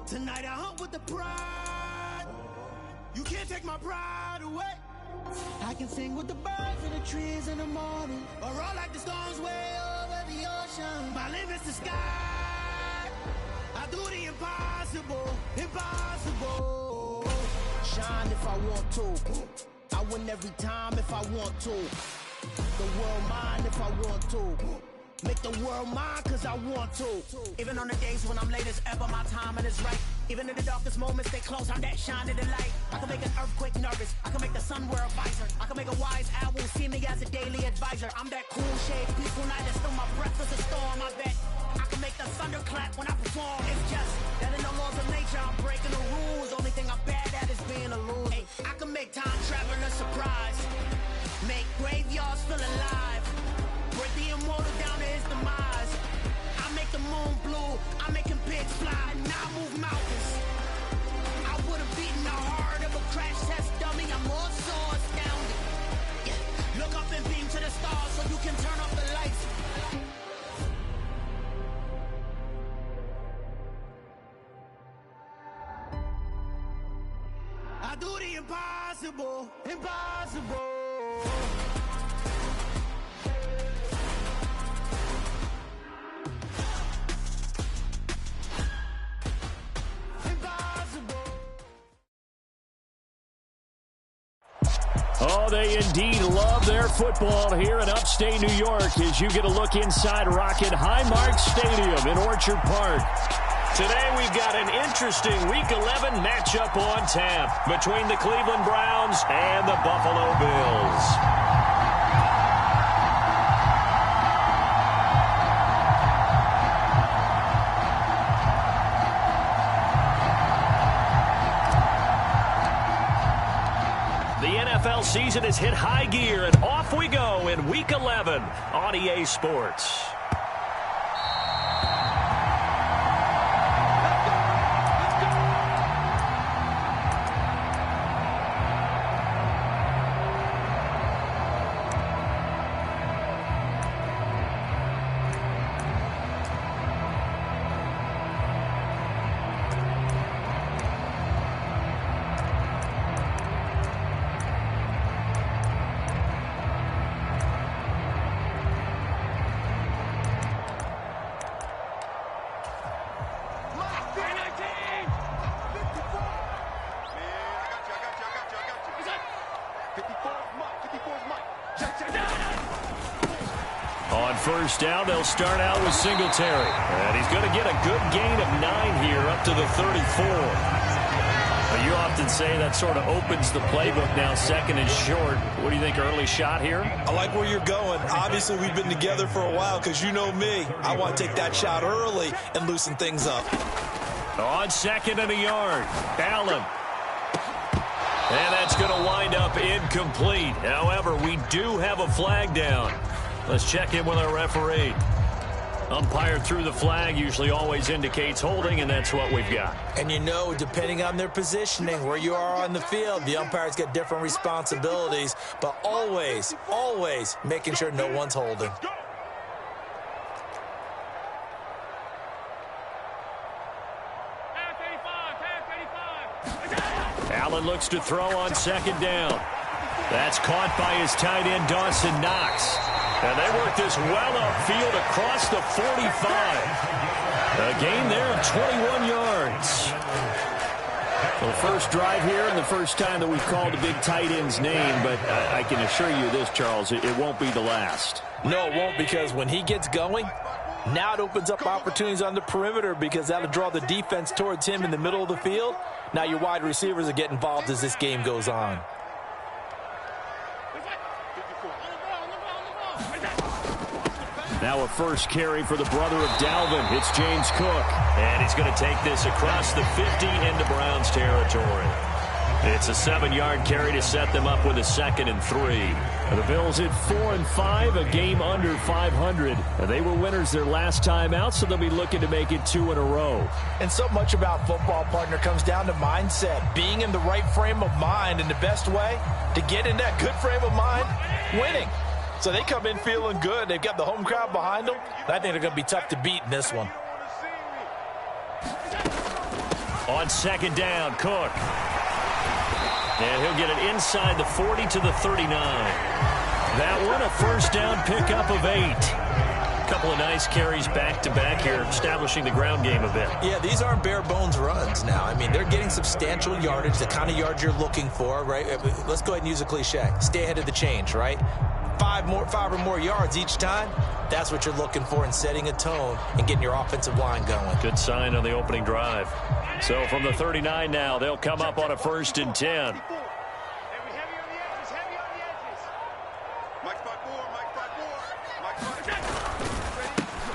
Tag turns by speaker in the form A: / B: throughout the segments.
A: Tonight I hunt with the pride. You can't take my pride away. I can sing with the birds and the trees in the morning, or roll like the storms way over the ocean. My limit's the sky. I do the impossible, impossible. Shine if I want to. I win every time if I want to. The world mine if I want to. Make the world mine cause I want to. Even on the days when I'm late as ever, my timing is right. Even in the darkest moments, stay close, I'm that shining the light. I can make an earthquake nervous, I can make the sun wear a visor. I can make a wise owl see me as a daily advisor. I'm that cool shade, peaceful night, and still my breath is a storm, I bet. I can make the thunder clap when I perform. It's just that in the laws of nature, I'm breaking the rules. Only thing I'm bad at is being a loser. Hey, I can make time travel a surprise. Make graveyards feel alive. Break the immortal down to his demise. I make the moon blue, I'm making pigs fly. Now I move mountains. I would have beaten the heart of a crash test dummy. I'm more so astounded. Yeah. Look up and beam to the stars so you can turn off the lights. I do the impossible, impossible.
B: Oh, they indeed love their football here in upstate New York as you get a look inside Rocket Highmark Stadium in Orchard Park. Today we've got an interesting Week 11 matchup on tap between the Cleveland Browns and the Buffalo Bills. NFL season has hit high gear, and off we go in Week 11 on EA Sports. On first down, they'll start out with Singletary. And he's going to get a good gain of 9 here up to the 34. Well, you often say that sort of opens the playbook now, second and short. What do you think, early shot here?
C: I like where you're going. Obviously, we've been together for a while because you know me. I want to take that shot early and loosen things up.
B: On second and a yard, Allen. And that's going to wind up incomplete. However, we do have a flag down. Let's check in with our referee. Umpire threw the flag, usually always indicates holding, and that's what we've got.
C: And you know, depending on their positioning, where you are on the field, the umpires get different responsibilities, but always, always making sure no one's holding.
B: Allen looks to throw on second down. That's caught by his tight end, Dawson Knox. And they work this well upfield across the 45. A gain there of 21 yards. Well, the first drive here and the first time that we've called a big tight end's name, but I can assure you this, Charles, it won't be the last.
C: No, it won't, because when he gets going, now it opens up opportunities on the perimeter because that'll draw the defense towards him in the middle of the field. Now your wide receivers will get involved as this game goes on.
B: Now a first carry for the brother of Dalvin. It's James Cook. And he's going to take this across the 50 into Browns territory. It's a 7-yard carry to set them up with a 2nd and 3. The Bills at 4-5, a game under 500. They were winners their last time out, so they'll be looking to make it 2 in a row.
C: And so much about football, partner, comes down to mindset. Being in the right frame of mind, and the best way to get in that good frame of mind, winning. So they come in feeling good. They've got the home crowd behind them. I think they're going to be tough to beat in this one.
B: On second down, Cook. And he'll get it inside the 40 to the 39. That one, a first down pickup of 8. Couple of nice carries back-to-back here, establishing the ground game a bit.
C: Yeah, these aren't bare-bones runs now. I mean, they're getting substantial yardage, the kind of yards you're looking for, right? Let's go ahead and use a cliche. Stay ahead of the change, right? 5 or more yards each time, that's what you're looking for in setting a tone and getting your offensive line going.
B: Good sign on the opening drive. So from the 39 now, they'll come up on a 1st and 10.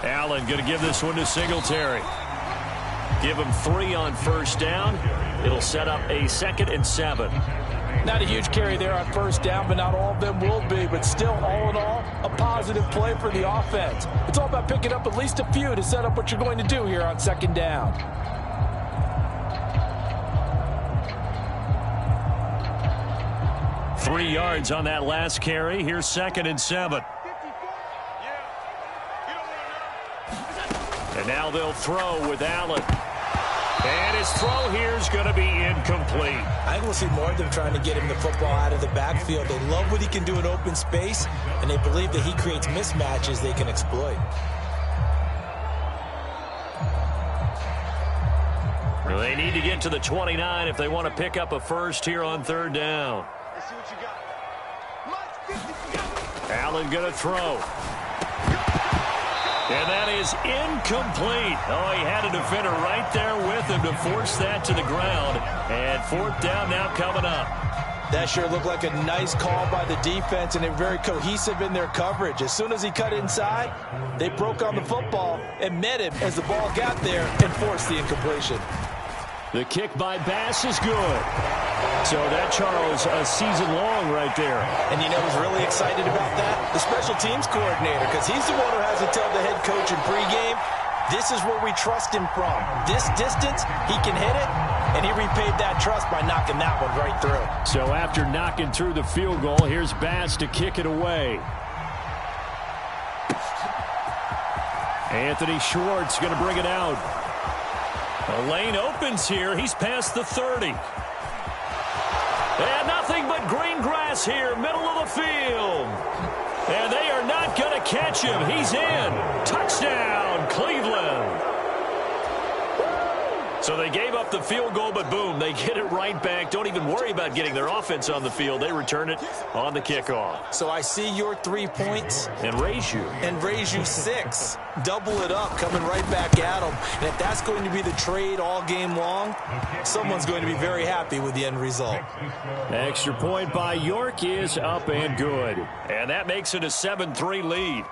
B: Allen going to give this one to Singletary. Give him 3 on first down. It'll set up a 2nd and 7.
C: Not a huge carry there on first down, but not all of them will be. But still, all in all, a positive play for the offense. It's all about picking up at least a few to set up what you're going to do here on second down.
B: Three yards on that last carry. Here's 2nd and 7. And now they'll throw with Allen. And his throw here is going to be incomplete.
C: I think we'll see more of them trying to get him the football out of the backfield. They love what he can do in open space, and they believe that he creates mismatches they can exploit.
B: Well, they need to get to the 29 if they want to pick up a first here on 3rd down.
A: Let's see what you got.
B: Allen going to throw. And that is incomplete. Oh, he had a defender right there with him to force that to the ground. And 4th down now coming up.
C: That sure looked like a nice call by the defense, and they're very cohesive in their coverage. As soon as he cut inside, they broke on the football and met him as the ball got there and forced the incompletion.
B: The kick by Bass is good. So that, Charles, a season long right there.
C: And you know who's really excited about that? The special teams coordinator, because he's the one who has to tell the head coach in pregame, this is where we trust him from. This distance, he can hit it, and he repaid that trust by knocking that one right through.
B: So after knocking through the field goal, here's Bass to kick it away. Anthony Schwartz going to bring it out. The lane opens here. He's past the 30. And nothing but green grass here, middle of the field. And they are not going to catch him. He's in. Touchdown, Cleveland. So they gave up the field goal, but boom, they get it right back. Don't even worry about getting their offense on the field. They return it on the kickoff.
C: So I see your 3 points.
B: And raise you.
C: And raise you 6. Double it up, coming right back at them. And if that's going to be the trade all game long, someone's going to be very happy with the end result.
B: Extra point by York is up and good. And that makes it a 7-3 lead.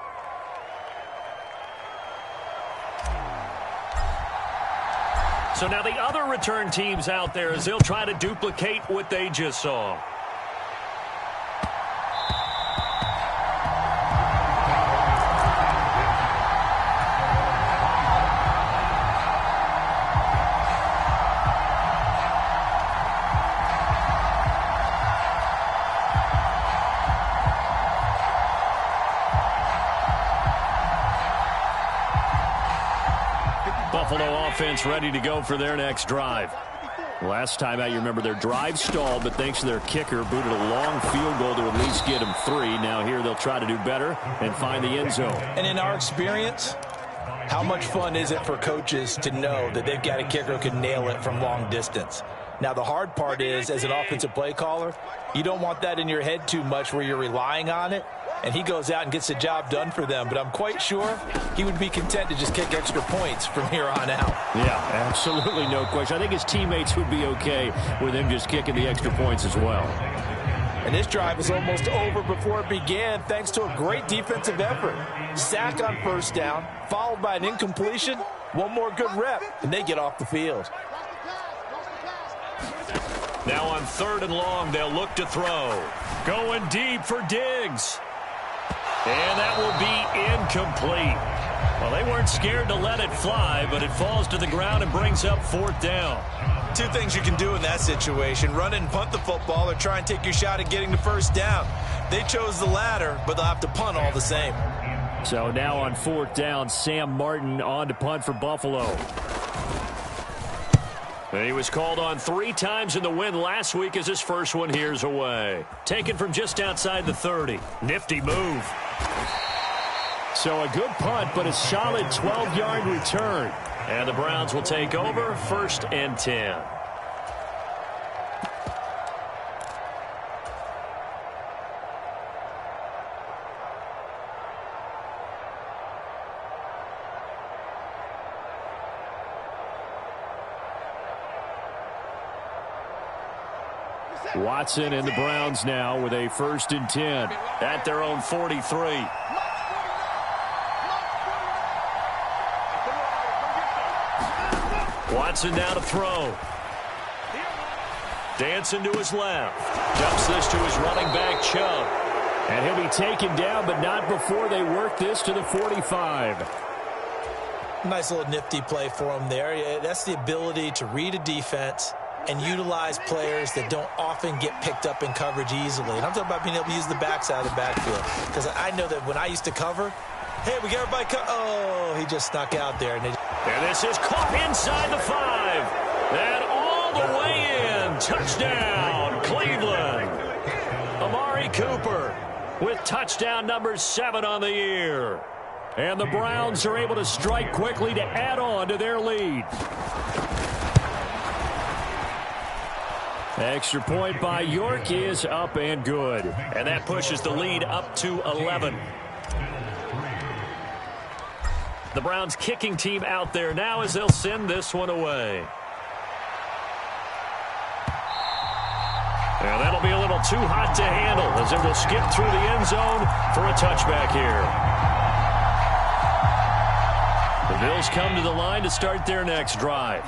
B: So now the other return teams out there as they'll try to duplicate what they just saw. Buffalo offense ready to go for their next drive. Last time out, you remember their drive stalled, but thanks to their kicker, booted a long field goal to at least get them 3. Now here they'll try to do better and find the end zone.
C: And in our experience, how much fun is it for coaches to know that they've got a kicker who can nail it from long distance? Now, the hard part is, as an offensive play caller, you don't want that in your head too much where you're relying on it. And he goes out and gets the job done for them. But I'm quite sure he would be content to just kick extra points from here on out.
B: Yeah, absolutely no question. I think his teammates would be okay with him just kicking the extra points as well.
C: And this drive is almost over before it began thanks to a great defensive effort. Sack on first down, followed by an incompletion. One more good rep, and they get off the field.
B: Now on 3rd and long, they'll look to throw. Going deep for Diggs. And that will be incomplete. Well, they weren't scared to let it fly, but it falls to the ground and brings up 4th down.
C: 2 things you can do in that situation. Run and punt the football or try and take your shot at getting the first down. They chose the latter, but they'll have to punt all the same.
B: So now on 4th down, Sam Martin on to punt for Buffalo. And he was called on 3 times in the win last week as his first one here's away. Taken from just outside the 30. Nifty move. So a good punt, but a solid 12-yard return. And the Browns will take over 1st and 10. Watson and the Browns now with a 1st and 10 at their own 43. Watson now to throw. Dancing to his left. Dumps this to his running back, Chubb. And he'll be taken down, but not before they work this to the 45.
C: Nice little nifty play for him there. That's the ability to read a defense and utilize players that don't often get picked up in coverage easily. And I'm talking about being able to use the backside of the backfield. Because I know that when I used to cover, hey, we got everybody oh, he just snuck out there. And
B: this is caught inside the 5. And all the way in. Touchdown, Cleveland. Amari Cooper with touchdown number 7 on the year. And the Browns are able to strike quickly to add on to their lead. Extra point by York is up and good. And that pushes the lead up to 11. The Browns kicking team out there now as they'll send this one away. And that'll be a little too hot to handle as it will skip through the end zone for a touchback here. The Bills come to the line to start their next drive.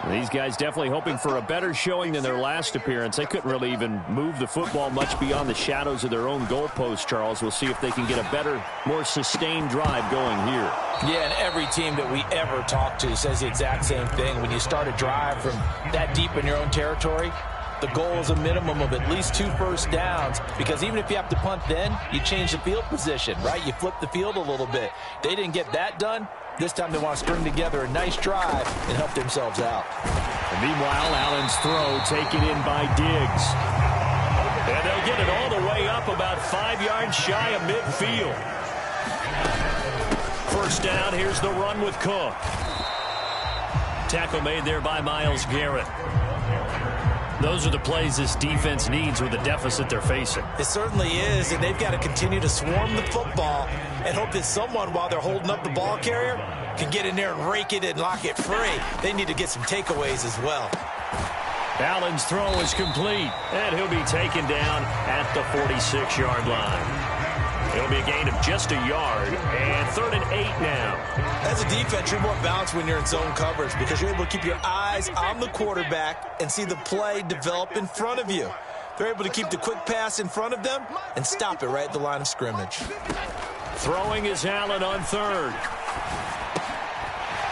B: These guys definitely hoping for a better showing than their last appearance. They couldn't really even move the football much beyond the shadows of their own goalpost, Charles. We'll see if they can get a better, more sustained drive going here.
C: Yeah, and every team that we ever talk to says the exact same thing. When you start a drive from that deep in your own territory, the goal is a minimum of at least 2 first downs, because even if you have to punt then, you change the field position, right? You flip the field a little bit. They didn't get that done. This time they want to string together a nice drive and help themselves out.
B: And meanwhile, Allen's throw taken in by Diggs. And they'll get it all the way up about 5 yards shy of midfield. First down, here's the run with Cook. Tackle made there by Myles Garrett. Those are the plays this defense needs with the deficit they're facing.
C: It certainly is, and they've got to continue to swarm the football and hope that someone, while they're holding up the ball carrier, can get in there and rake it and lock it free. They need to get some takeaways as well.
B: Allen's throw is complete, and he'll be taken down at the 46-yard line. It'll be a gain of just a yard, and 3rd and 8 now.
C: As a defense, you're more balanced when you're in zone coverage because you're able to keep your eyes on the quarterback and see the play develop in front of you. They're able to keep the quick pass in front of them and stop it right at the line of scrimmage.
B: Throwing is Allen on 3rd.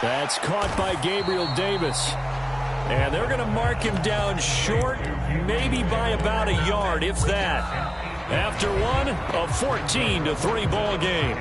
B: That's caught by Gabriel Davis. And they're going to mark him down short, maybe by about a yard, if that. After one, a 14-3 ball game.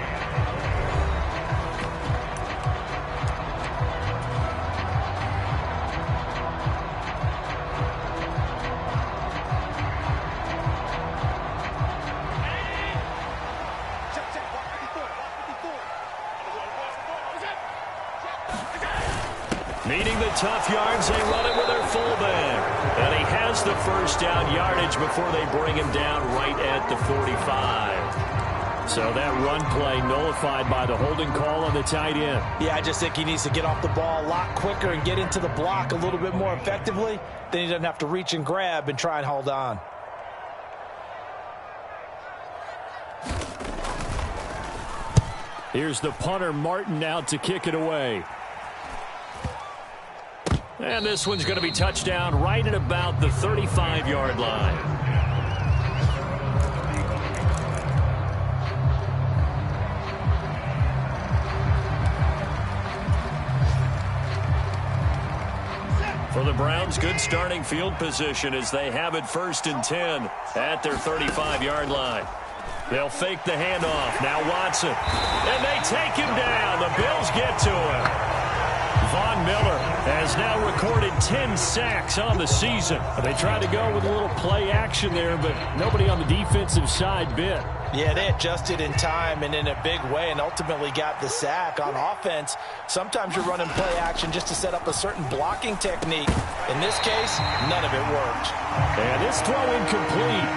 B: Needing the tough yards, they run it with their fullback. And he has the first down yardage before they bring him down right at the 45. So that run play nullified by the holding call on the tight end.
C: Yeah, I just think he needs to get off the ball a lot quicker and get into the block a little bit more effectively. Then he doesn't have to reach and grab and try and hold on.
B: Here's the punter, Martin, out to kick it away. And this one's going to be touchdown right at about the 35-yard line. For the Browns, good starting field position as they have it 1st and 10 at their 35-yard line. They'll fake the handoff. Now Watson. And they take him down. The Bills get to him. Von Miller has now recorded 10 sacks on the season. They tried to go with a little play action there, but nobody on the defensive side bit.
C: Yeah, they adjusted in time and in a big way and ultimately got the sack. On offense, sometimes you're running play action just to set up a certain blocking technique. In this case, none of it worked.
B: And this throw incomplete.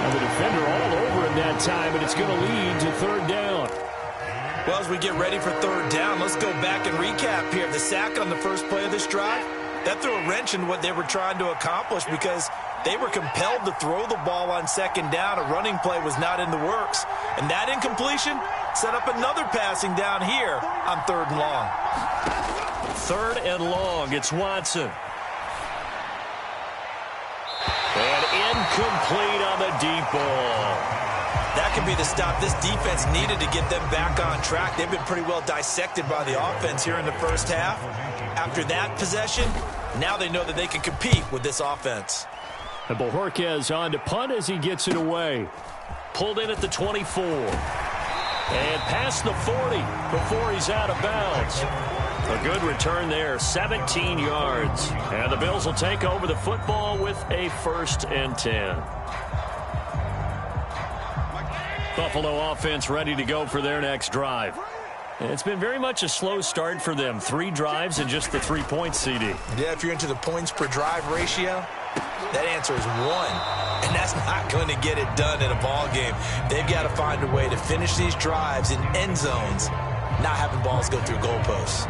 B: And the defender all over him that time, and it's going to lead to third down.
C: Well, as we get ready for third down, let's go back and recap here. The sack on the first play of this drive, that threw a wrench in what they were trying to accomplish because they were compelled to throw the ball on second down. A running play was not in the works. And that incompletion set up another passing down here on third and long.
B: Third and long, it's Watson. And incomplete on the deep ball.
C: That could be the stop this defense needed to get them back on track. They've been pretty well dissected by the offense here in the first half. After that possession, now they know that they can compete with this offense.
B: And Bojorquez on to punt as he gets it away. Pulled in at the 24. And past the 40 before he's out of bounds. A good return there, 17 yards. And the Bills will take over the football with a 1st and 10. Buffalo offense ready to go for their next drive. And it's been very much a slow start for them. 3 drives and just the 3 points, CD.
C: Yeah, if you're into the points per drive ratio, that answer is 1. And that's not going to get it done in a ball game. They've got to find a way to finish these drives in end zones, not having balls go through goalposts.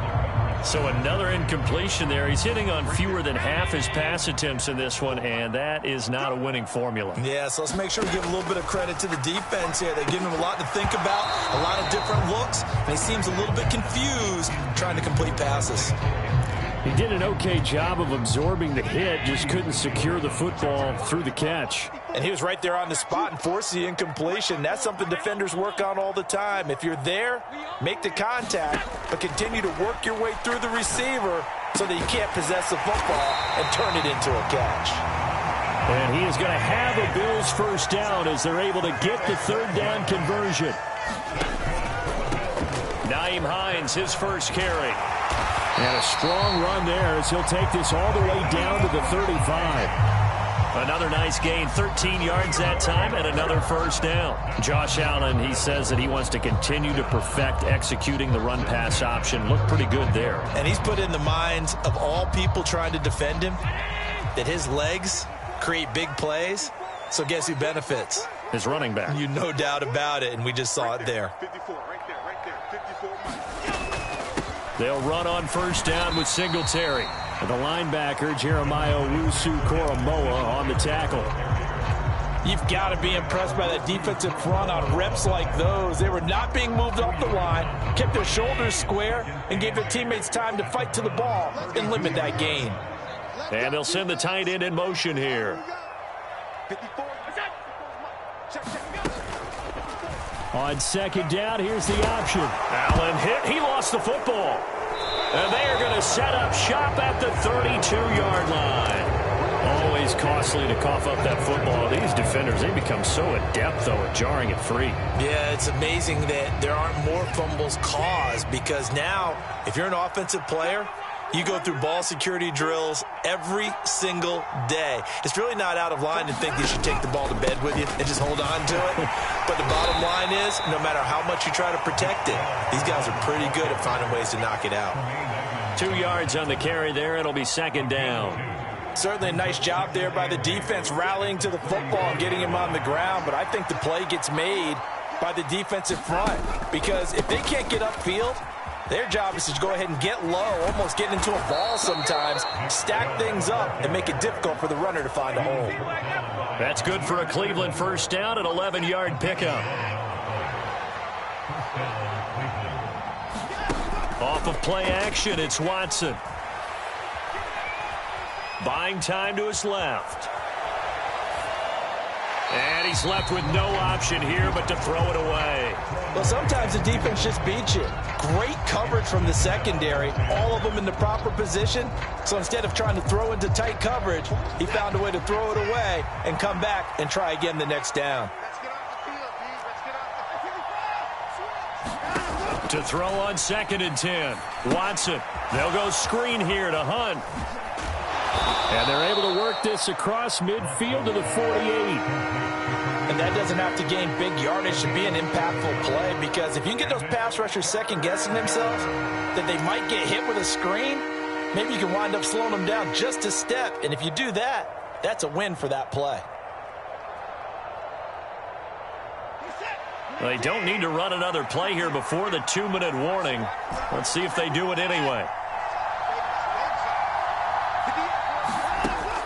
B: So another incompletion there. He's hitting on fewer than half his pass attempts in this one, and that is not a winning formula.
C: Yeah, so let's make sure we give a little bit of credit to the defense here. They're giving him a lot to think about, a lot of different looks, and he seems a little bit confused trying to complete passes.
B: He did an okay job of absorbing the hit, just couldn't secure the football through the catch.
C: And he was right there on the spot and forced the incompletion. That's something defenders work on all the time. If you're there, make the contact, but continue to work your way through the receiver so that you can't possess the football and turn it into a catch.
B: And he is going to have a Bills first down as they're able to get the third down conversion. Nyheim Hines, his first carry. And a strong run there as he'll take this all the way down to the 35. Another nice gain, 13 yards that time, and another first down. Josh Allen, he says that he wants to continue to perfect executing the run-pass option. Looked pretty good there.
C: And he's put in the minds of all people trying to defend him that his legs create big plays. So guess who benefits?
B: His running back.
C: You no doubt about it, and we just saw it there.
D: 54, right there, 54.
B: They'll run on first down with Singletary. The linebacker, Jeremiah Owusu-Koramoah, on the tackle.
C: You've got to be impressed by that defensive front on reps like those. They were not being moved off the line, kept their shoulders square, and gave their teammates time to fight to the ball and limit that gain.
B: And they'll send the tight end in motion here.
D: 54.
B: On second down, here's the option. Allen hit. He lost the football. And they are going to set up shop at the 32-yard line. Always costly to cough up that football. These defenders, they become so adept, though, at jarring it free.
C: Yeah, it's amazing that there aren't more fumbles caused because now, if you're an offensive player, you go through ball security drills every single day. It's really not out of line to think you should take the ball to bed with you and just hold on to it. But the bottom line is, no matter how much you try to protect it, these guys are pretty good at finding ways to knock it out.
B: 2 yards on the carry there. It'll be second down.
C: Certainly a nice job there by the defense rallying to the football and getting him on the ground. But I think the play gets made by the defensive front because if they can't get upfield, their job is to go ahead and get low, almost get into a ball sometimes, stack things up, and make it difficult for the runner to find a hole.
B: That's good for a Cleveland first down, an 11-yard pickup. Off of play action, it's Watson. Buying time to his left. And he's left with no option here but to throw it away.
C: Well, sometimes the defense just beats you. Great coverage from the secondary, all of them in the proper position. So instead of trying to throw into tight coverage, he found a way to throw it away and come back and try again the next down.
D: Let's get off the field, D. Let's get off the field.
B: To throw on 2nd and 10. Watson. They'll go screen here to Hunt. And they're able to work this across midfield to the 48.
C: And that doesn't have to gain big yardage to be an impactful play, because if you can get those pass rushers second-guessing themselves that they might get hit with a screen, maybe you can wind up slowing them down just a step. And if you do that, that's a win for that play.
B: They don't need to run another play here before the 2-minute warning. Let's see if they do it anyway.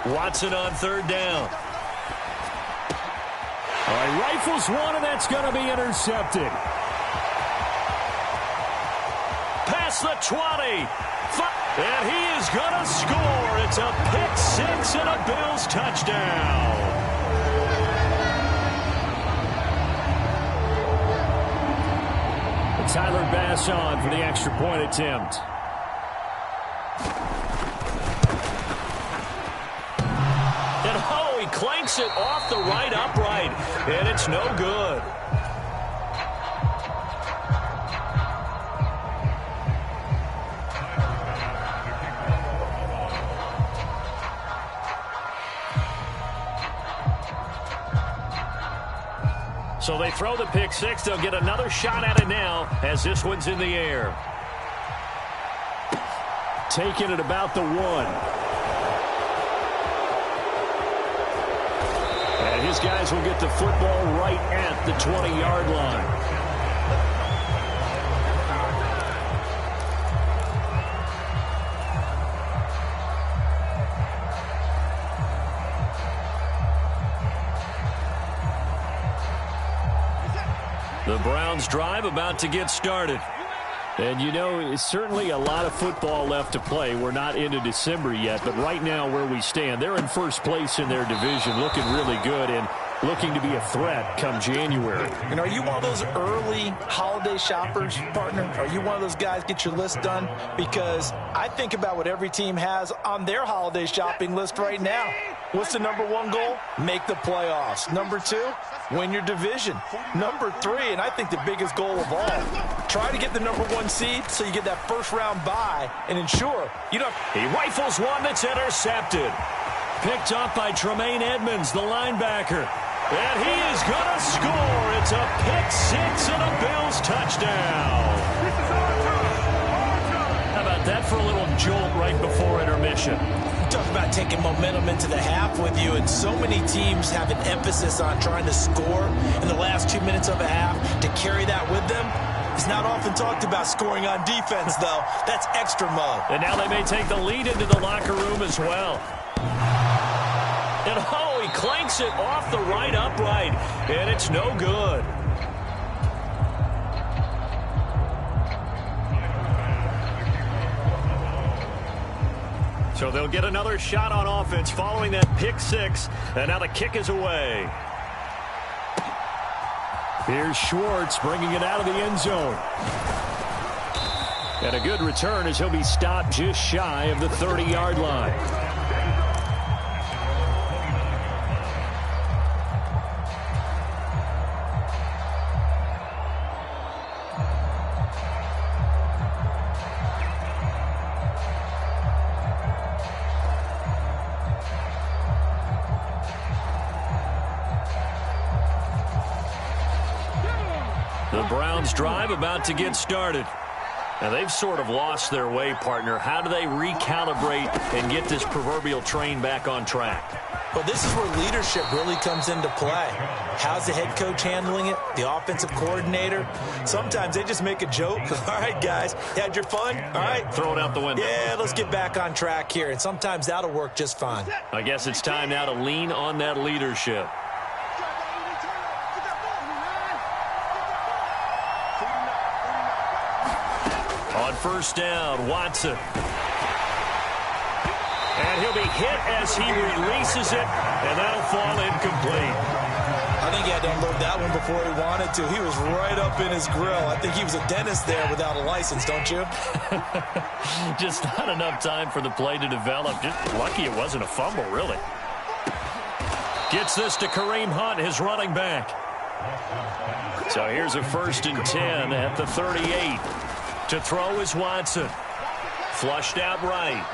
B: Watson on 3rd down. All right, rifles one, and that's going to be intercepted. Past the 20. And he is going to score. It's a pick six and a Bills touchdown. Tyler Bass on for the extra point attempt. And he clanks it off the right upright, and it's no good. So they throw the pick six. They'll get another shot at it now as this one's in the air. Taking it about the 1. And his guys will get the football right at the 20-yard line. The Browns drive about to get started. And, you know, it's certainly a lot of football left to play. We're not into December yet, but right now where we stand, they're in first place in their division, looking really good and looking to be a threat come January.
C: And are you one of those early holiday shoppers, partner? Are you one of those guys get your list done? Because I think about what every team has on their holiday shopping list right now. What's the number 1 goal? Make the playoffs. Number 2, win your division. Number 3, and I think the biggest goal of all, try to get the number 1 seed so you get that first-round bye and ensure you don't.
B: He rifles one that's intercepted. Picked up by Tremaine Edmonds, the linebacker. And he is going to score. It's a pick six and a Bills touchdown. How about that for a little jolt right before intermission?
C: Talk about taking momentum into the half with you, and so many teams have an emphasis on trying to score in the last 2 minutes of a half. To carry that with them, it's not often talked about scoring on defense, though. That's extra mode.
B: And now they may take the lead into the locker room as well. And he clanks it off the right upright, and it's no good. So they'll get another shot on offense following that pick six, and now the kick is away. Here's Schwartz bringing it out of the end zone. And a good return as he'll be stopped just shy of the 30-yard line. The Browns drive about to get started. Now, they've sort of lost their way, partner. How do they recalibrate and get this proverbial train back on track?
C: Well, this is where leadership really comes into play. How's the head coach handling it? The offensive coordinator? Sometimes they just make a joke. All right, guys, you had your fun? All right.
B: Throw it out the window.
C: Yeah, let's get back on track here. And sometimes that'll work just fine.
B: I guess it's time now to lean on that leadership. On first down, Watson. And he'll be hit as he releases it, and that'll fall incomplete.
C: I think he had to unload that one before he wanted to. He was right up in his grill. I think he was a dentist there without a license, don't you?
B: Just not enough time for the play to develop. Just lucky it wasn't a fumble, really. Gets this to Kareem Hunt, his running back. So here's a 1st and 10 at the 38. To throw is Watson. Flushed out right.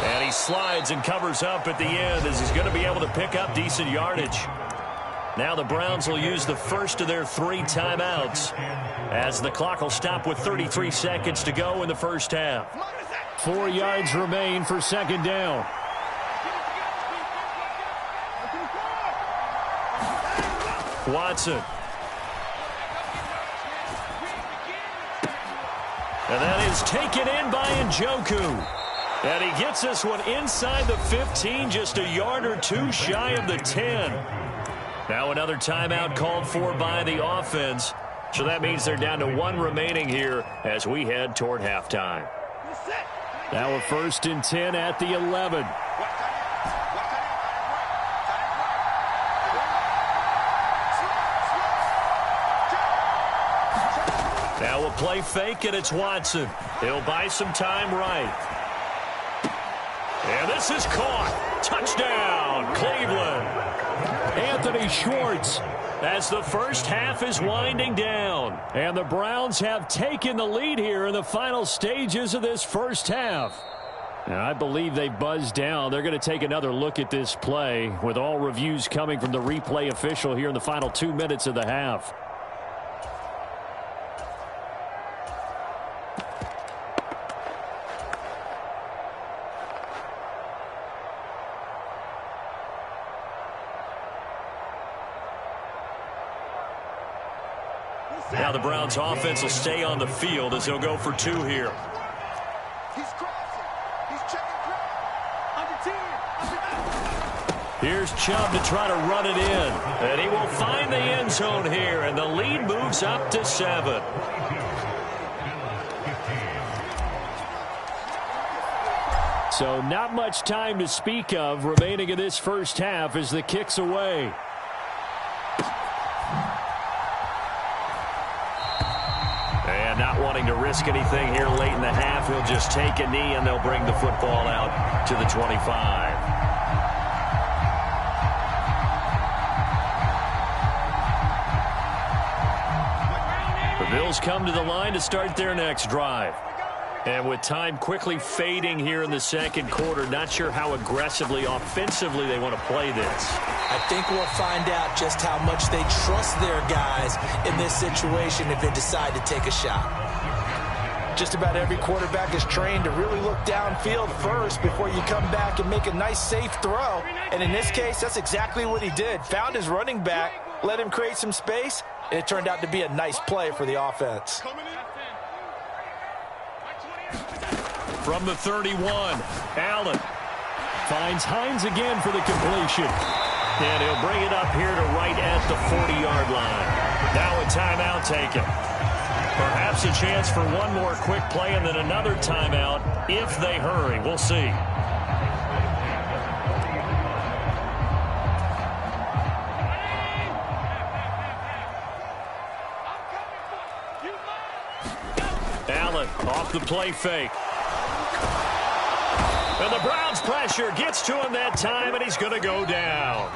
B: And he slides and covers up at the end as he's going to be able to pick up decent yardage. Now the Browns will use the first of their 3 timeouts as the clock will stop with 33 seconds to go in the first half. 4 yards remain for 2nd down. Watson. And that is taken in by Njoku. And he gets this one inside the 15, just a yard or 2 shy of the 10. Now another timeout called for by the offense. So that means they're down to 1 remaining here as we head toward halftime. Now a 1st and 10 at the 11. Now a play fake, and it's Watson. He'll buy some time right. And this is caught. Touchdown, Cleveland. Anthony Schwartz as the first half is winding down. And the Browns have taken the lead here in the final stages of this first half. And I believe they buzzed down. They're going to take another look at this play with all reviews coming from the replay official here in the final 2 minutes of the half. Now the Browns offense will stay on the field as they'll go for 2 here.
D: He's crossing. He's checking ground. Under 10.
B: Here's Chubb to try to run it in. And he will find the end zone here. And the lead moves up to 7. So not much time to speak of remaining in this first half as the kick's away. And not wanting to risk anything here late in the half, he'll just take a knee and they'll bring the football out to the 25. The Bills come to the line to start their next drive. And with time quickly fading here in the second quarter, not sure how aggressively, offensively they want to play this.
C: I think we'll find out just how much they trust their guys in this situation if they decide to take a shot. Just about every quarterback is trained to really look downfield first before you come back and make a nice, safe throw. And in this case, that's exactly what he did. Found his running back, let him create some space, and it turned out to be a nice play for the offense.
B: From the 31, Allen finds Hines again for the completion. And he'll bring it up here to right at the 40-yard line. Now a timeout taken. Perhaps a chance for one more quick play and then another timeout if they hurry. We'll see. Allen off the play fake. And the Browns pressure gets to him that time, and he's going to go down.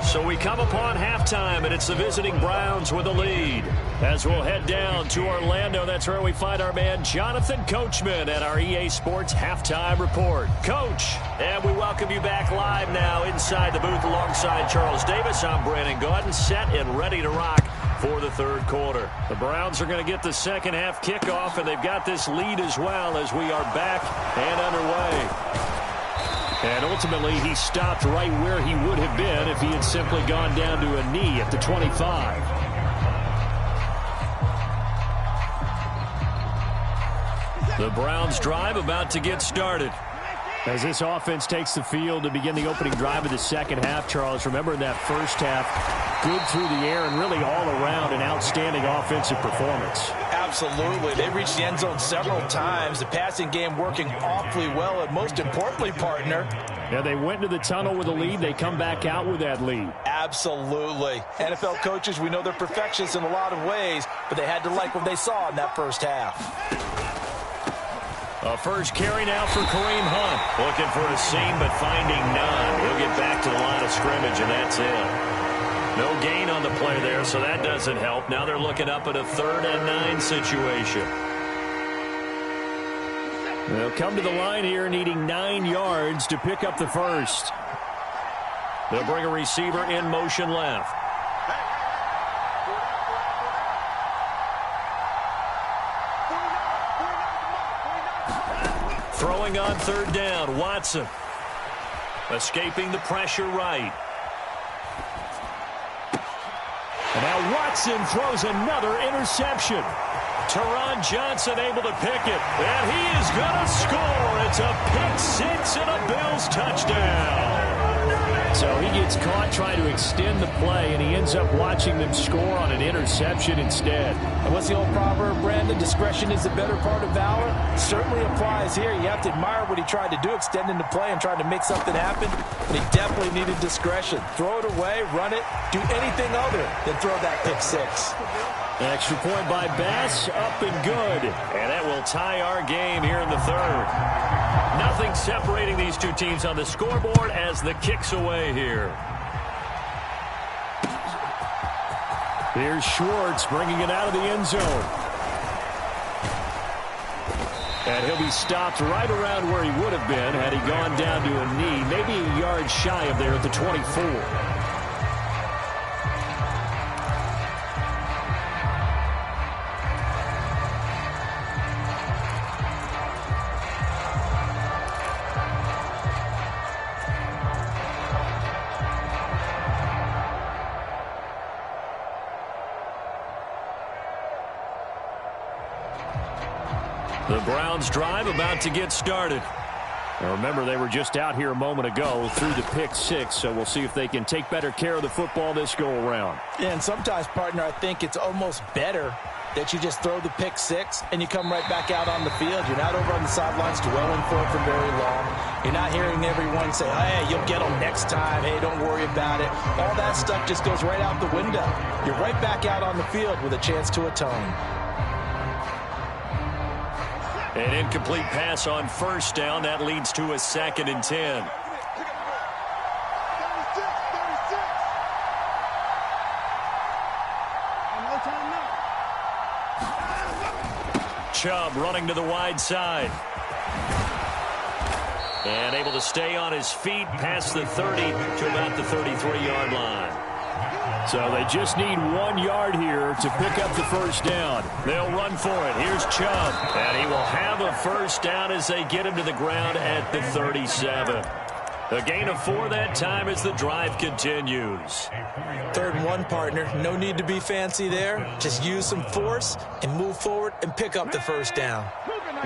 B: So we come upon halftime, and it's the visiting Browns with the lead. As we'll head down to Orlando, that's where we find our man Jonathan Coachman at our EA Sports Halftime Report. Coach, and we welcome you back live now inside the booth alongside Charles Davis. I'm Brandon Gaudin, set and ready to rock for the third quarter. The Browns are going to get the second half kickoff, and they've got this lead as well as we are back and underway. And ultimately, he stopped right where he would have been if he had simply gone down to a knee at the 25. The Browns drive about to get started. As this offense takes the field to begin the opening drive of the second half, Charles, remember in that first half, good through the air and really all around an outstanding offensive performance.
C: Absolutely. They reached the end zone several times. The passing game working awfully well, and most importantly, partner.
B: Yeah, they went into the tunnel with a lead. They come back out with that lead.
C: Absolutely. NFL coaches, we know they're perfectionists in a lot of ways, but they had to like what they saw in that first half.
B: A first carry now for Kareem Hunt. Looking for a seam, but finding none. He'll get back to the line of scrimmage, and that's it. No gain on the play there, so that doesn't help. Now they're looking up at a 3rd and 9 situation. They'll come to the line here needing 9 yards to pick up the first. They'll bring a receiver in motion left. Throwing on 3rd down, Watson. Escaping the pressure right. And now Watson throws another interception. Teron Johnson able to pick it. And he is going to score. It's a pick 6 and a Bills touchdown. So he gets caught trying to extend the play, and he ends up watching them score on an interception instead.
C: And what's the old proverb, Brandon? Discretion is the better part of valor. Certainly applies here. You have to admire what he tried to do, extending the play and trying to make something happen. But he definitely needed discretion. Throw it away, run it, do anything other than throw that pick 6.
B: Extra point by Bass, up and good. And that will tie our game here in the 3rd. Nothing separating these two teams on the scoreboard as the kick's away here. Here's Schwartz bringing it out of the end zone. And he'll be stopped right around where he would have been had he gone down to a knee, maybe a yard shy of there at the 24. The Browns drive about to get started. Now remember, they were just out here a moment ago through the pick 6, so we'll see if they can take better care of the football this go-around.
C: Yeah, and sometimes, partner, I think it's almost better that you just throw the pick 6 and you come right back out on the field. You're not over on the sidelines dwelling for it for very long. You're not hearing everyone say, hey, you'll get them next time. Hey, don't worry about it. All that stuff just goes right out the window. You're right back out on the field with a chance to atone.
B: An incomplete pass on 1st down. That leads to a 2nd and 10. Chubb running to the wide side. And able to stay on his feet past the 30 to about the 33-yard line. So they just need 1 yard here to pick up the 1st down. They'll run for it. Here's Chubb. And he will have a 1st down as they get him to the ground at the 37. A gain of 4 that time as the drive continues.
C: 3rd and 1, partner. No need to be fancy there. Just use some force and move forward and pick up the 1st down.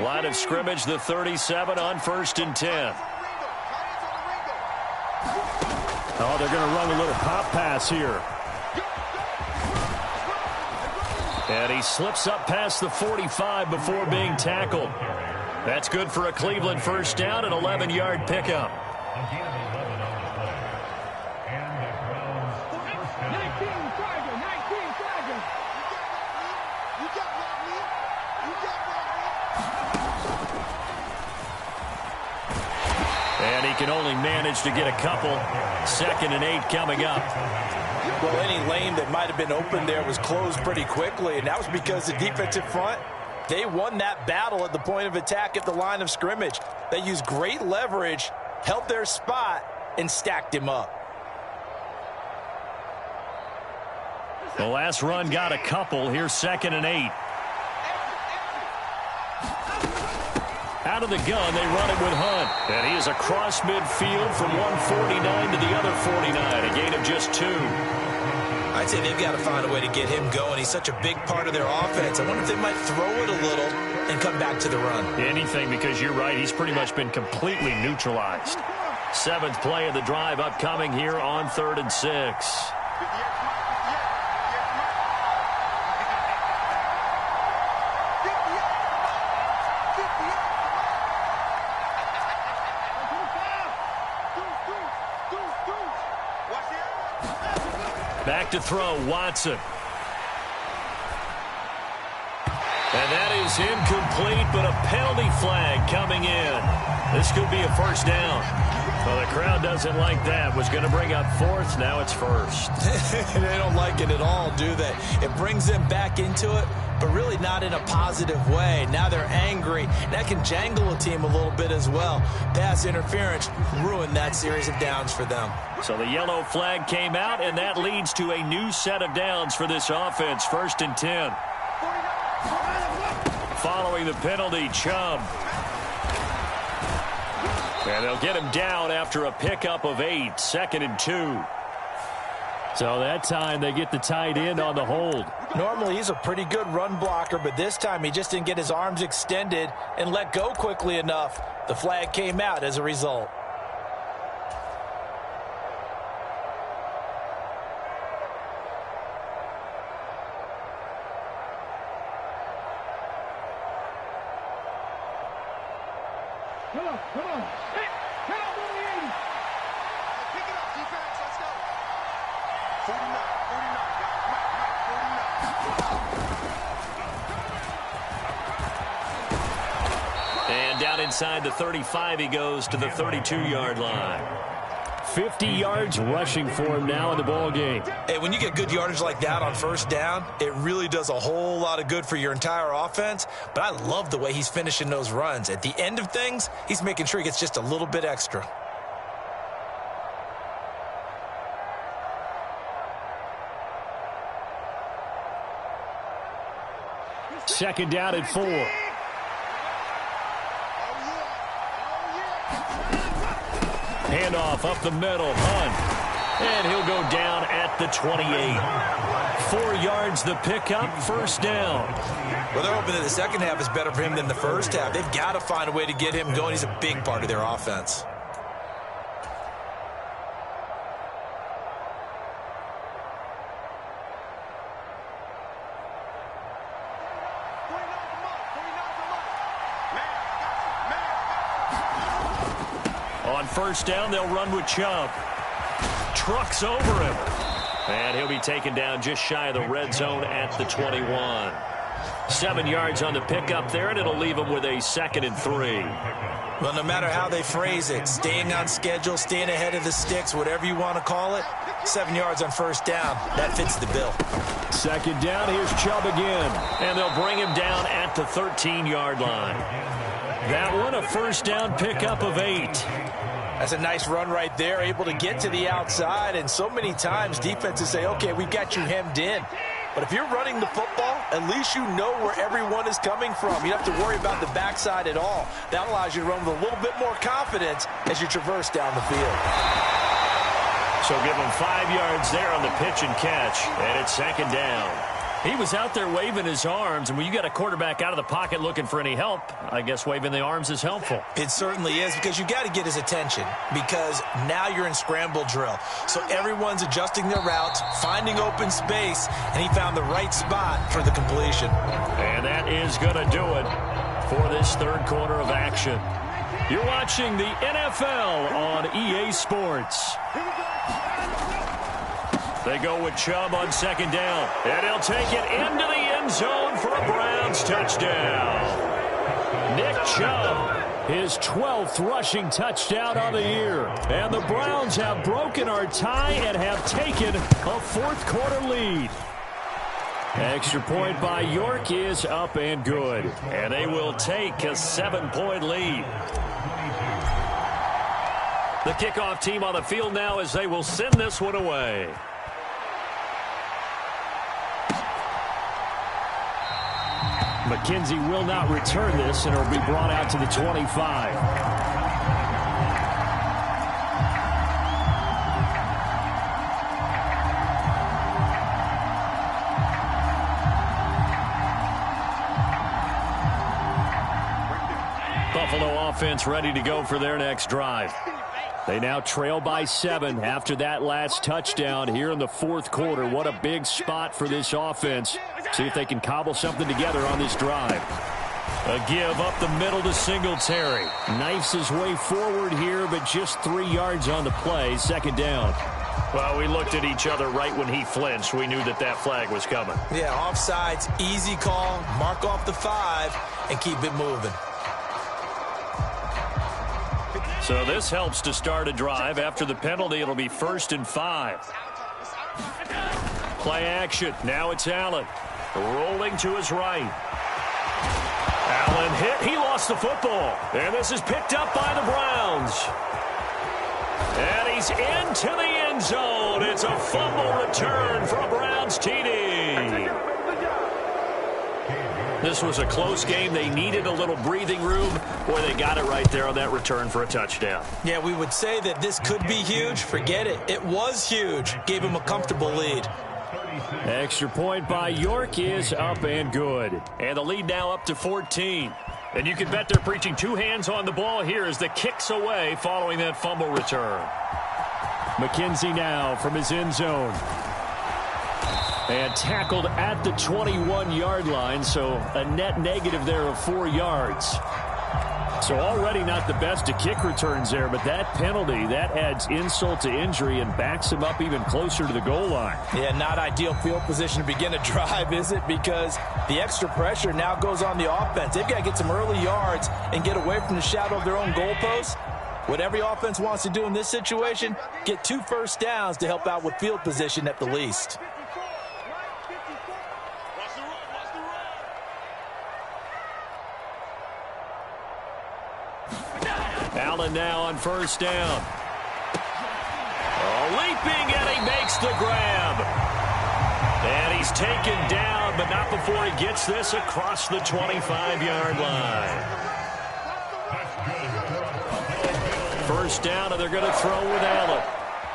B: Line of scrimmage, the 37 on 1st and 10. Oh, they're going to run a little pop pass here. And he slips up past the 45 before being tackled. That's good for a Cleveland 1st down, an 11-yard pickup. And he can only manage to get a couple. 2nd and 8 coming up.
C: Well, any lane that might have been open there was closed pretty quickly, and that was because the defensive front, they won that battle at the point of attack at the line of scrimmage. They used great leverage, held their spot, and stacked him up.
B: The last run got a couple. Here's 2nd and 8. Out of the gun, they run it with Hunt. And he is across midfield from 149 to the other 49, a gain of just 2.
C: I'd say they've got to find a way to get him going. He's such a big part of their offense. I wonder if they might throw it a little and come back to the run.
B: Anything, because you're right. He's pretty much been completely neutralized. 7th play of the drive upcoming here on 3rd and 6. Back to throw, Watson. And that is is incomplete, but a penalty flag coming in. This could be a first down. Well, the crowd doesn't like that. Was going to bring up fourth. Now it's first.
C: They don't like it at all, do they? It brings them back into it, but really not in a positive way. Now they're angry. That can jangle a team a little bit as well. Pass interference ruined that series of downs for them.
B: So the yellow flag came out, and that leads to a new set of downs for this offense. 1st and 10. Following the penalty, Chubb. And they'll get him down after a pickup of 8. 2nd and 2. So that time they get the tight end on the hold.
C: Normally he's a pretty good run blocker, but this time he just didn't get his arms extended and let go quickly enough. The flag came out as a result.
D: Come on. Hey, come on, Willie. Pick it up, defense. Let's go. 49, guys.
B: And down inside the 35, he goes to the 32-yard line. 50 yards rushing for him now in the ball game.
C: Hey, when you get good yardage like that on first down, it really does a whole lot of good for your entire offense. But I love the way he's finishing those runs. At the end of things, he's making sure he gets just a little bit extra.
B: Second down and 4. Handoff up the middle, Hunt. And he'll go down at the 28. 4 yards the pickup, first down.
C: Well, they're hoping that the second half is better for him than the first half. They've got to find a way to get him going. He's a big part of their offense.
B: On first down, they'll run with Chubb. Trucks over him. And he'll be taken down just shy of the red zone at the 21. 7 yards on the pickup there, and it'll leave him with a 2nd and 3.
C: Well, no matter how they phrase it, staying on schedule, staying ahead of the sticks, whatever you want to call it, 7 yards on first down, that fits the bill.
B: Second down, here's Chubb again. And they'll bring him down at the 13-yard line. That one, a first down pickup of 8.
C: That's a nice run right there, able to get to the outside. And so many times defenses say, okay, we've got you hemmed in. But if you're running the football, at least you know where everyone is coming from. You don't have to worry about the backside at all. That allows you to run with a little bit more confidence as you traverse down the field.
B: So give him 5 yards there on the pitch and catch. And it's second down. He was out there waving his arms, and when you got a quarterback out of the pocket looking for any help, I guess waving the arms is helpful.
C: It certainly is, because you got to get his attention, because now you're in scramble drill. So everyone's adjusting their routes, finding open space, and he found the right spot for the completion.
B: And that is going to do it for this third quarter of action. You're watching the NFL on EA Sports. They go with Chubb on second down. And he'll take it into the end zone for a Browns touchdown. Nick Chubb, his 12th rushing touchdown on the year. And the Browns have broken our tie and have taken a fourth quarter lead. Extra point by York is up and good. And they will take a 7-point lead. The kickoff team on the field now as they will send this one away. McKenzie will not return this, and it will be brought out to the 25. Buffalo offense ready to go for their next drive. They now trail by 7 after that last touchdown here in the fourth quarter. What a big spot for this offense. See if they can cobble something together on this drive. A give up the middle to Singletary. Knifes his way forward here, but just 3 yards on the play. Second down. Well, we looked at each other right when he flinched. We knew that that flag was coming.
C: Yeah, offsides, easy call, mark off the 5, and keep it moving.
B: So this helps to start a drive. After the penalty, it'll be 1st and 5. Play action. Now it's Allen. Rolling to his right. Allen hit. He lost the football. And this is picked up by the Browns. And he's into the end zone. It's a fumble return for a Browns TD. This was a close game. They needed a little breathing room. Boy, they got it right there on that return for a touchdown.
C: Yeah, we would say that this could be huge. Forget it. It was huge. Gave him a comfortable lead.
B: Extra point by York is up and good. And the lead now up to 14. And you can bet they're preaching 2 hands on the ball here as the kick's away following that fumble return. McKenzie now from his end zone. And tackled at the 21-yard line, so a net negative there of 4 yards. So already not the best of kick returns there, but that penalty, that adds insult to injury and backs him up even closer to the goal line.
C: Yeah, not ideal field position to begin a drive, is it? Because the extra pressure now goes on the offense. They've got to get some early yards and get away from the shadow of their own goalpost. What every offense wants to do in this situation, get 2 first downs to help out with field position at the least.
B: Allen now on 1st down. Leaping, and he makes the grab. And he's taken down, but not before he gets this across the 25-yard line. 1st down, and they're going to throw with Allen.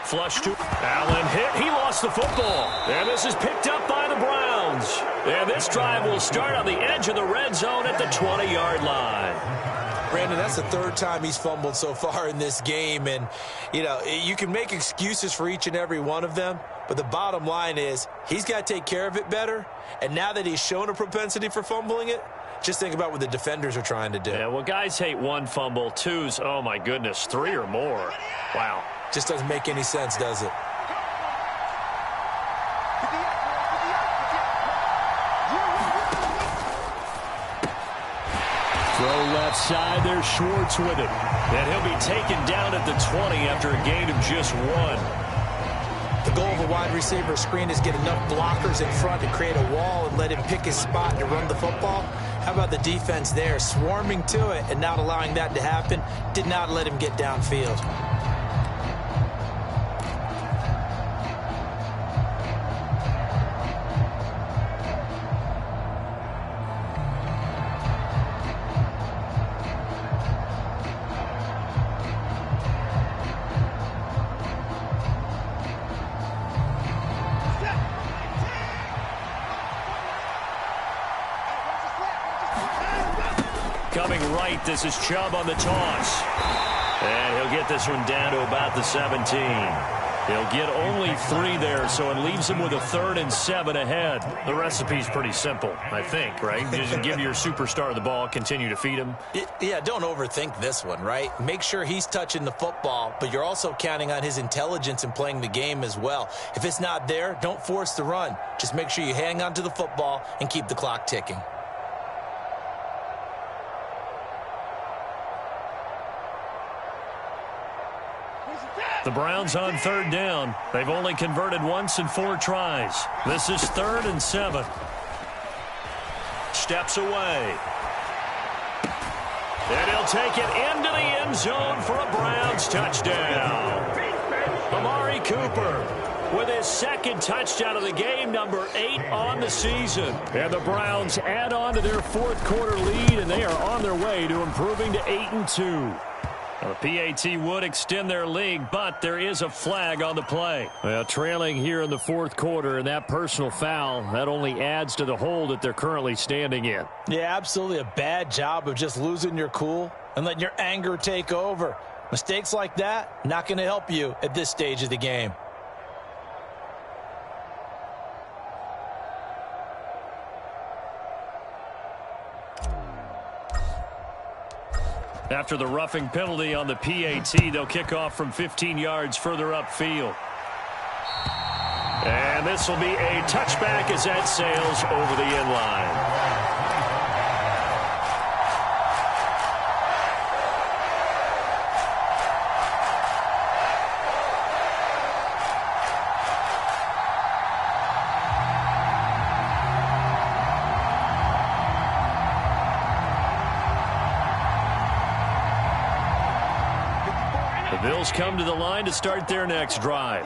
B: Flush to Allen hit. He lost the football. And this is picked up by the Browns. And this drive will start on the edge of the red zone at the 20-yard line.
C: Brandon, that's the 3rd time he's fumbled so far in this game. And, you know, you can make excuses for each and every one of them. But the bottom line is he's got to take care of it better. And now that he's shown a propensity for fumbling it, just think about what the defenders are trying to do.
B: Yeah, well, guys hate 1 fumble, 2's, oh, my goodness, 3 or more. Wow.
C: Just doesn't make any sense, does it?
B: Throw left side, there's Schwartz with it. And he'll be taken down at the 20 after a gain of just 1.
C: The goal of a wide receiver screen is get enough blockers in front to create a wall and let him pick his spot to run the football. How about the defense there, swarming to it and not allowing that to happen? Did not let him get downfield.
B: Coming right, this is Chubb on the toss. And he'll get this one down to about the 17. He'll get only 3 there, so it leaves him with a 3rd and 7 ahead. The recipe's pretty simple, I think, right? You just give your superstar the ball, continue to feed him.
C: Yeah, don't overthink this one, right? Make sure he's touching the football, but you're also counting on his intelligence in playing the game as well. If it's not there, don't force the run. Just make sure you hang on to the football and keep the clock ticking.
B: The Browns on 3rd down. They've only converted once in 4 tries. This is 3rd and 7. Steps away. And he'll take it into the end zone for a Browns touchdown. Amari Cooper with his 2nd touchdown of the game, number 8 on the season. And the Browns add on to their 4th quarter lead, and they are on their way to improving to 8-2. The PAT would extend their lead, but there is a flag on the play. Well, trailing here in the 4th quarter, and that personal foul, that only adds to the hole that they're currently standing in.
C: Yeah, absolutely a bad job of just losing your cool and letting your anger take over. Mistakes like that, not going to help you at this stage of the game.
B: After the roughing penalty on the PAT, they'll kick off from 15 yards further upfield. And this will be a touchback as that sails over the end line. The Bills come to the line to start their next drive.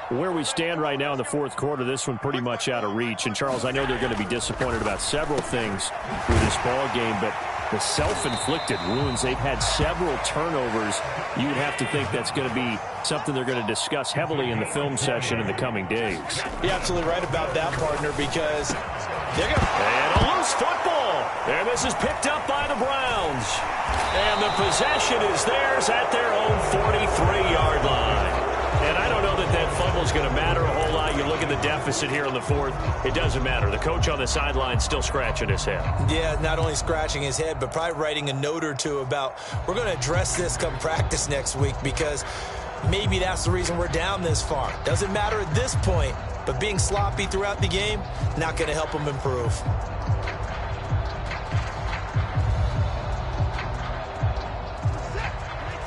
B: Where we stand right now in the fourth quarter, this one pretty much out of reach. And, Charles, I know they're going to be disappointed about several things with this ball game, but the self-inflicted wounds, they've had several turnovers. You'd have to think that's going to be something they're going to discuss heavily in the film session in the coming days.
C: You're absolutely right about that, partner, because they're going to...
B: And a loose football. And this is picked up by the Browns. And the possession is theirs at their own 43-yard line. And I don't know that that fumble is going to matter a whole lot. You look at the deficit here in the fourth, it doesn't matter. The coach on the sideline still scratching his head. Yeah, not only scratching his head, but probably writing a note or two about, we're going to address this come practice next week, because maybe that's the reason we're down this far. Doesn't matter at this point, but being sloppy throughout the game, not going to help him improve.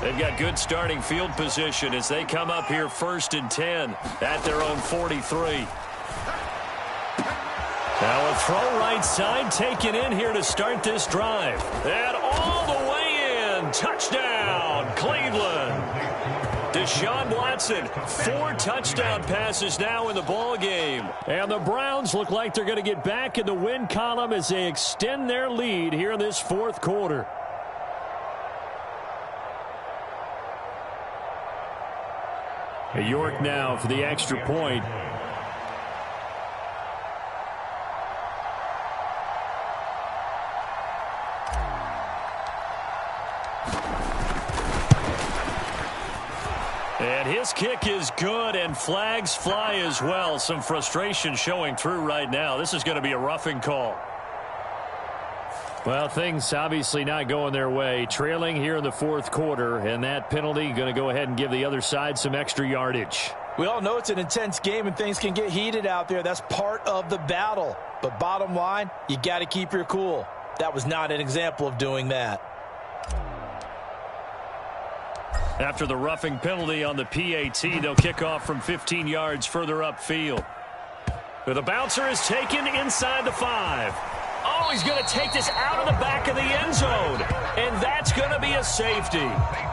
B: They've got good starting field position as they come up here 1st and 10 at their own 43. Now a throw right side taken in here to start this drive. And all the way in. Touchdown, Cleveland. Deshaun Watson, 4 touchdown passes now in the ball game. And the Browns look like they're going to get back in the win column as they extend their lead here in this fourth quarter. York now for the extra point. And his kick is good, and flags fly as well. Some frustration showing through right now. This is going to be a roughing call. Well, things obviously not going their way. Trailing here in the fourth quarter, and that penalty going to go ahead and give the other side some extra yardage. We all know it's an intense game and things can get heated out there. That's part of the battle. But bottom line, you got to keep your cool. That was not an example of doing that. After the roughing penalty on the PAT, they'll kick off from 15 yards further upfield. The bouncer is taken inside the 5. Oh, he's going to take this out of the back of the end zone. And that's going to be a safety.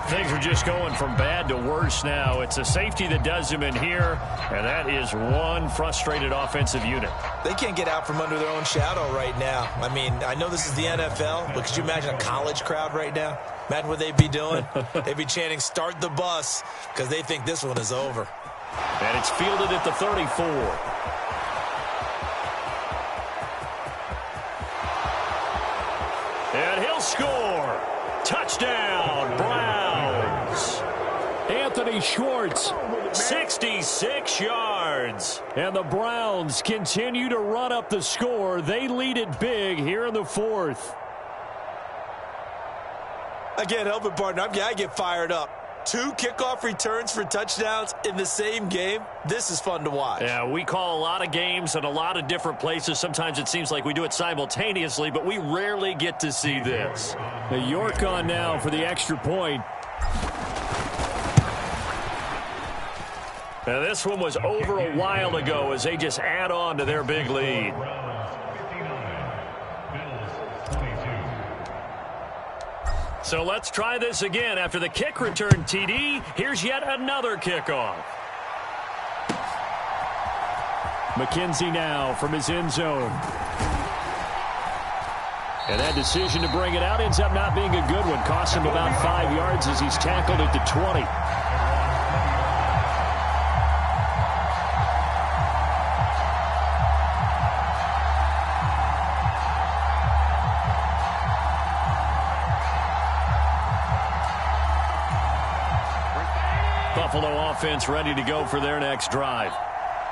B: Things are just going from bad to worse now. It's a safety that does him in here, and that is one frustrated offensive unit. They can't get out from under their own shadow right now. I mean, I know this is the NFL, but could you imagine a college crowd right now? Imagine what they'd be doing. They'd be chanting, "Start the bus," because they think this one is over. And it's fielded at the 34. And he'll score. Touchdown, Browns. Anthony Schwartz, 66 yards. And the Browns continue to run up the score. They lead it big here in the fourth. I can't help it, partner. I get fired up. 2 kickoff returns for touchdowns in the same game. This is fun to watch. Yeah, we call a lot of games in a lot of different places. Sometimes it seems like we do it simultaneously, but we rarely get to see this. York on now for the extra point. Now, this one was over a while ago as they just add on to their big lead. So let's try this again. After the kick return, TD, here's yet another kickoff. McKenzie now from his end zone. And that decision to bring it out ends up not being a good one. Costs him about 5 yards as he's tackled at the 20. Buffalo offense ready to go for their next drive.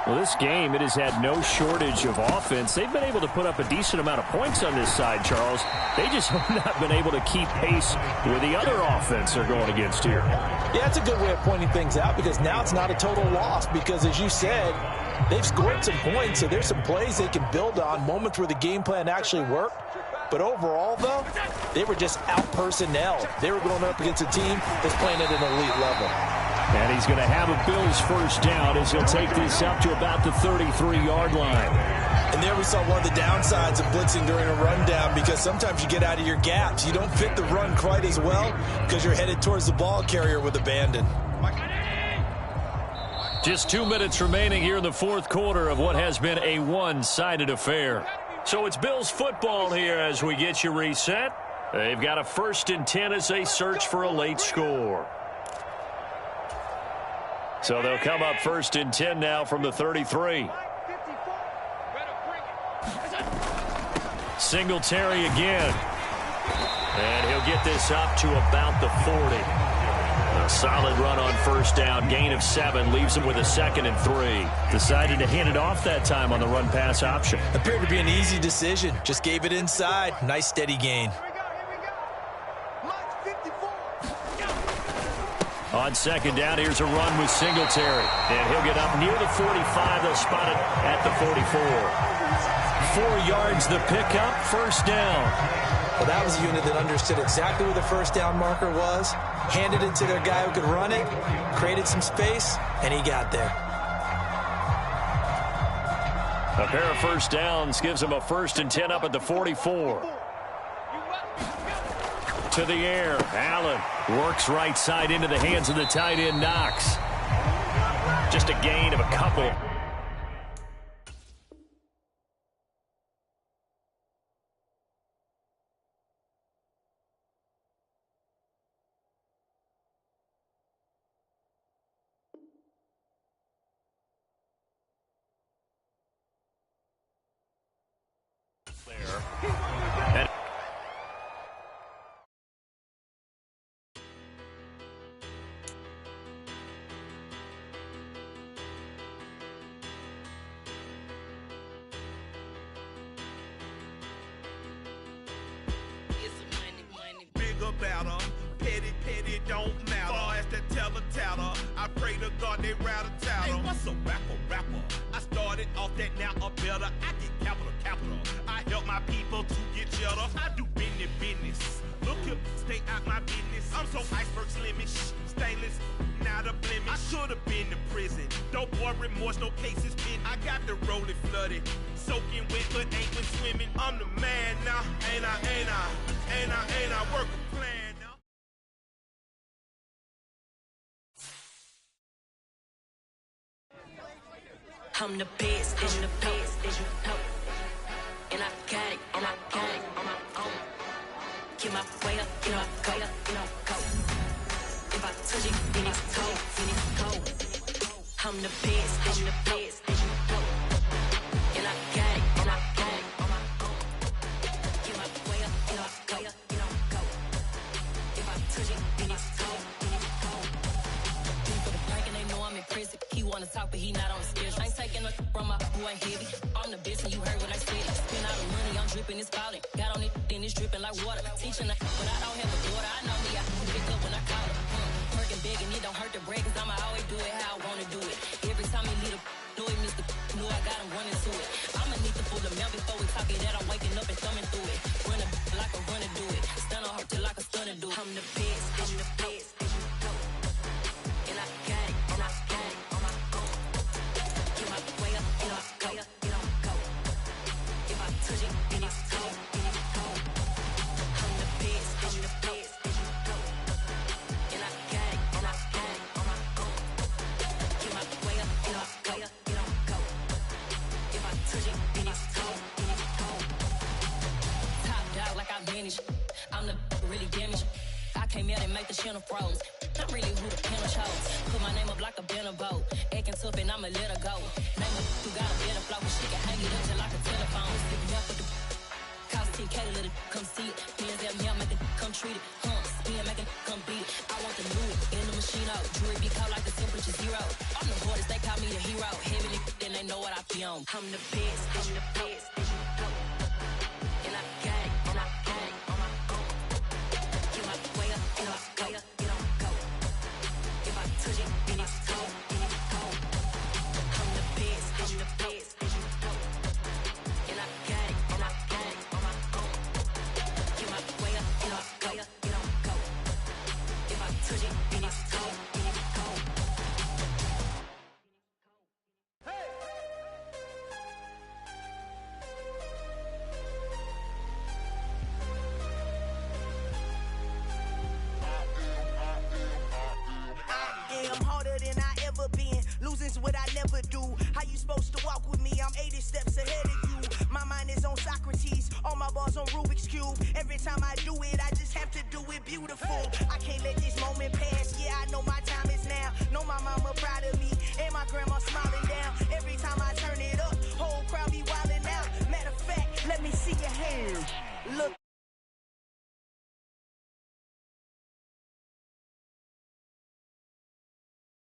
B: Well, this game, it has had no shortage of offense. They've been able to put up a decent amount of points on this side, Charles. They just have not been able to keep pace with the other offense they're going against here.
C: Yeah, that's a good way of pointing things out because now it's not a total loss because, as you said, they've scored some points, so there's some plays they can build on, moments where the game plan actually worked. But overall, though, they were just out-personnel. They were going up against a team that's playing at an elite level.
B: And he's going to have a Bills first down as he'll take this up to about the 33-yard line.
C: And there we saw one of the downsides of blitzing during a rundown because sometimes you get out of your gaps. You don't fit the run quite as well because you're headed towards the ball carrier with abandon.
B: Just 2 minutes remaining here in the fourth quarter of what has been a one-sided affair. So it's Bills football here as we get you reset. They've got a 1st and 10 as they search for a late score. So they'll come up 1st and 10 now from the 33. Singletary again. And he'll get this up to about the 40. A solid run on first down. Gain of 7 leaves him with a 2nd and 3. Decided to hand it off that time on the run-pass option.
C: Appeared to be an easy decision. Just gave it inside. Nice steady gain.
B: On 2nd down, here's a run with Singletary. And he'll get up near the 45. They'll spot it at the 44. 4 yards the pickup, first down.
C: Well, that was a unit that understood exactly where the first down marker was, handed it to their guy who could run it, created some space, and he got there.
B: A pair of first downs gives him a 1st and 10 up at the 44. To the air, Allen works right side into the hands of the tight end, Knox. Just a gain of a couple.
E: Petty don't matter. Far as that teller, I pray to God they rattle tattle. Hey, what's a rapper? I started off that, now a better. I get capital. I help my people to get cheddar. I do business. Look here, stay out my business. I'm so iceberg slimish, stainless, not a blemish. I should have been to prison. No boy remorse, no cases pinned. I got the rolling flooded, soaking wet, but ain't been swimming. I'm the man now, ain't I work a plan.
F: I'm the best, and I got it, on my own. Get my way up, go. If I touch it, then it's cold. I'm the best, and I got it, on my own. Get my way up, go. If I touch it, then it's cold. For the prank and they know I'm in prison. He wanna talk, but he not on the schedule. I ain't taking a from my boy ain't heavy. I'm the best and you heard what I said. Spend all the money, I'm dripping, it's falling. Got on it, then it's dripping like water. Teaching her, but I don't have a daughter. I know me, I pick up when I call her. Working big and it don't hurt the bread, cause I'ma always do it how I wanna do it. Every time he lead a know it, Mr. Know I got him running to it. I'ma need to pull the mail before we talk it that I'm waking up and thumbing through it. Run a like a runner do it. Stun on her till like a stunner do it. I'm the best, and I got it, on my own. Get my way up, go. If I touch it, then it's cold. I'm the best, and I got it, on my own. Get my way up, go. If I touch it, then it's cold. Top dog like I manage. I'm the really damaged. I came out and make the channel froze. I'm really who the panel chose. Put my name up like a banner boat. Acting tough and I'ma let her go. Name her who got a better flow, but she can hang it up just like a telephone. Stick me up with the cost 10K to let it come see it. Hands at me, I make it come treat it. Spin, make it come beat it. I want the new in the machine out. Jewelry be cold like the temperature 0. I'm the hardest, they call me the hero. Heavy, then they know what I be on. I'm the best, and I got it, on my own. Get my way up, go. touch it, then it's cold, then it's cold. I'm the best, I'm the best, as you know. And I got it on my own. Get my way up, get on go. If I touch it, then it's cold, then it's cold.
G: I'm harder than I ever been. Losing's what I never do. How you supposed to walk with me? I'm 80 steps ahead of you. My mind is on Socrates. All my bars on Rubik's Cube. Every time I do it, I just have to do it beautiful. I can't let this moment pass. Yeah, I know my time is now. Know my mama proud of me. And my grandma smiling down. Every time I turn it up, whole crowd be wilding out. Matter of fact, let me see your hands. Look